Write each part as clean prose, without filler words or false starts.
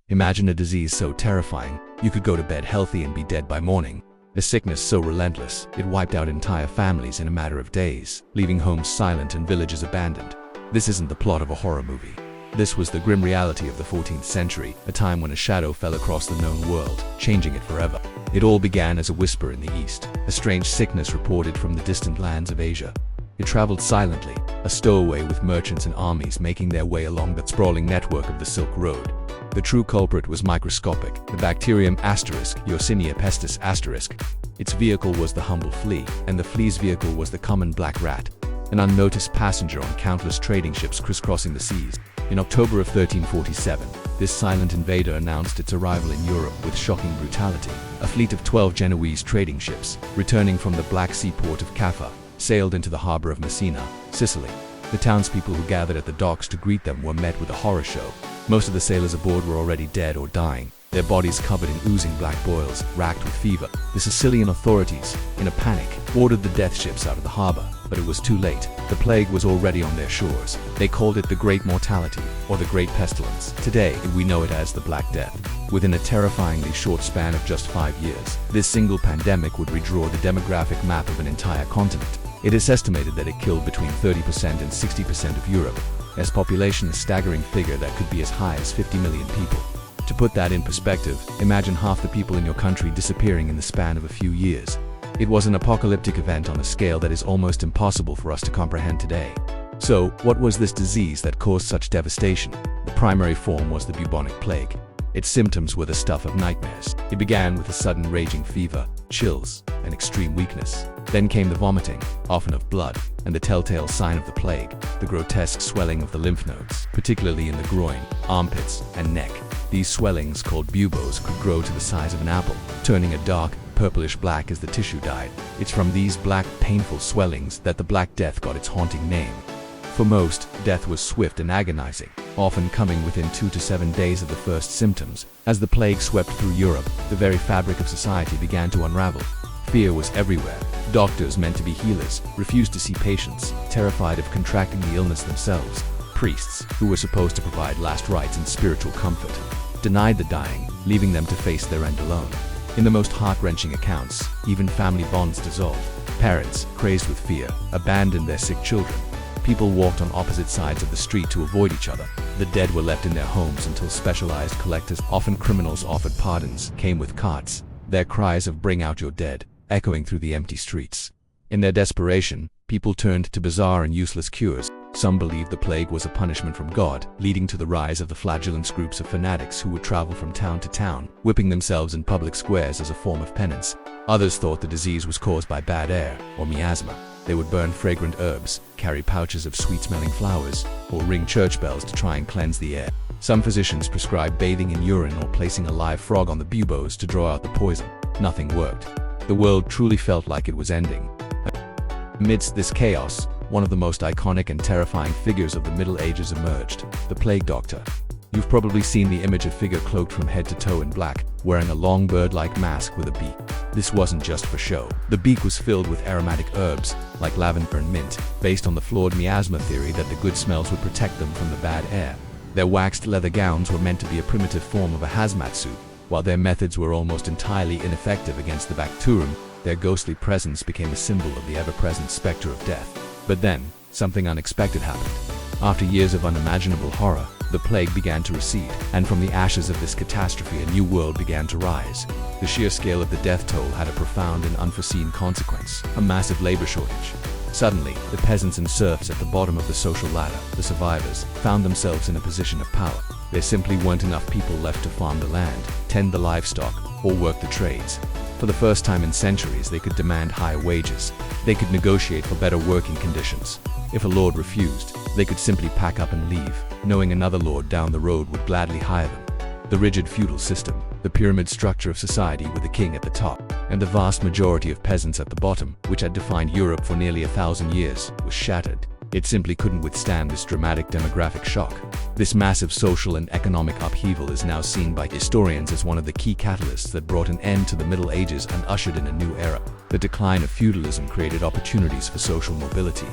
Imagine a disease so terrifying, you could go to bed healthy and be dead by morning. A sickness so relentless, it wiped out entire families in a matter of days, leaving homes silent and villages abandoned. This isn't the plot of a horror movie. This was the grim reality of the 14th century, a time when a shadow fell across the known world, changing it forever. It all began as a whisper in the east, a strange sickness reported from the distant lands of Asia. It traveled silently, a stowaway with merchants and armies making their way along the sprawling network of the Silk Road. The true culprit was microscopic, the bacterium Yersinia pestis *. Its vehicle was the humble flea, and the flea's vehicle was the common black rat, an unnoticed passenger on countless trading ships crisscrossing the seas. In October of 1347, this silent invader announced its arrival in Europe with shocking brutality. A fleet of 12 Genoese trading ships, returning from the Black Sea port of Caffa, sailed into the harbor of Messina, Sicily. The townspeople who gathered at the docks to greet them were met with a horror show. Most of the sailors aboard were already dead or dying, their bodies covered in oozing black boils, racked with fever. The Sicilian authorities, in a panic, ordered the death ships out of the harbor, but it was too late. The plague was already on their shores. They called it the Great Mortality, or the Great Pestilence. Today, we know it as the Black Death. Within a terrifyingly short span of just 5 years, this single pandemic would redraw the demographic map of an entire continent. It is estimated that it killed between 30% and 60% of Europe, as population a staggering figure that could be as high as 50 million people. To put that in perspective, imagine half the people in your country disappearing in the span of a few years. It was an apocalyptic event on a scale that is almost impossible for us to comprehend today. So, what was this disease that caused such devastation? The primary form was the bubonic plague. Its symptoms were the stuff of nightmares. It began with a sudden raging fever, chills, and extreme weakness. Then came the vomiting, often of blood, and the telltale sign of the plague, the grotesque swelling of the lymph nodes, particularly in the groin, armpits, and neck. These swellings, called buboes, could grow to the size of an apple, turning a dark, purplish black as the tissue died. It's from these black, painful swellings that the Black Death got its haunting name. For most, death was swift and agonizing, often coming within 2 to 7 days of the first symptoms. As the plague swept through Europe, the very fabric of society began to unravel. Fear was everywhere. Doctors, meant to be healers, refused to see patients, terrified of contracting the illness themselves. Priests, who were supposed to provide last rites and spiritual comfort, denied the dying, leaving them to face their end alone. In the most heart-wrenching accounts, even family bonds dissolved. Parents, crazed with fear, abandoned their sick children. People walked on opposite sides of the street to avoid each other. The dead were left in their homes until specialized collectors, often criminals offered pardons, came with carts, their cries of "Bring out your dead" echoing through the empty streets. In their desperation, people turned to bizarre and useless cures. Some believed the plague was a punishment from God, leading to the rise of the flagellants, groups of fanatics who would travel from town to town, whipping themselves in public squares as a form of penance. Others thought the disease was caused by bad air, or miasma. They would burn fragrant herbs, carry pouches of sweet-smelling flowers, or ring church bells to try and cleanse the air. Some physicians prescribed bathing in urine or placing a live frog on the buboes to draw out the poison. Nothing worked. The world truly felt like it was ending. Amidst this chaos, one of the most iconic and terrifying figures of the Middle Ages emerged, the plague doctor. You've probably seen the image of a figure cloaked from head to toe in black, wearing a long bird-like mask with a beak. This wasn't just for show. The beak was filled with aromatic herbs, like lavender and mint, based on the flawed miasma theory that the good smells would protect them from the bad air. Their waxed leather gowns were meant to be a primitive form of a hazmat suit. While their methods were almost entirely ineffective against the bacterium, their ghostly presence became a symbol of the ever-present specter of death. But then, something unexpected happened. After years of unimaginable horror, the plague began to recede, and from the ashes of this catastrophe a new world began to rise. The sheer scale of the death toll had a profound and unforeseen consequence: a massive labor shortage. Suddenly, the peasants and serfs at the bottom of the social ladder, the survivors, found themselves in a position of power. There simply weren't enough people left to farm the land, tend the livestock, or work the trades. For the first time in centuries, they could demand higher wages. They could negotiate for better working conditions. If a lord refused, they could simply pack up and leave, knowing another lord down the road would gladly hire them. The rigid feudal system, the pyramid structure of society with the king at the top, and the vast majority of peasants at the bottom, which had defined Europe for nearly 1,000 years, was shattered. It simply couldn't withstand this dramatic demographic shock. This massive social and economic upheaval is now seen by historians as one of the key catalysts that brought an end to the Middle Ages and ushered in a new era. The decline of feudalism created opportunities for social mobility,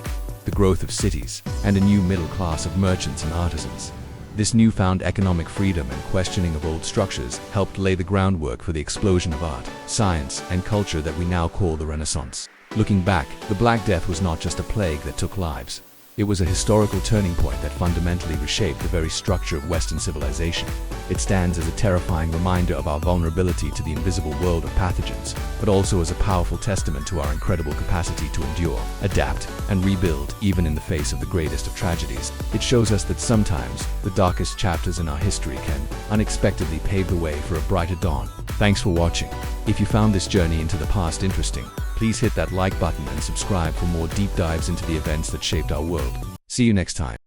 the growth of cities, and a new middle class of merchants and artisans. This newfound economic freedom and questioning of old structures helped lay the groundwork for the explosion of art, science, and culture that we now call the Renaissance. Looking back, the Black Death was not just a plague that took lives. It was a historical turning point that fundamentally reshaped the very structure of Western civilization. It stands as a terrifying reminder of our vulnerability to the invisible world of pathogens, but also as a powerful testament to our incredible capacity to endure, adapt, and rebuild even in the face of the greatest of tragedies. It shows us that sometimes the darkest chapters in our history can unexpectedly pave the way for a brighter dawn. Thanks for watching. If you found this journey into the past interesting, please hit that like button and subscribe for more deep dives into the events that shaped our world. See you next time.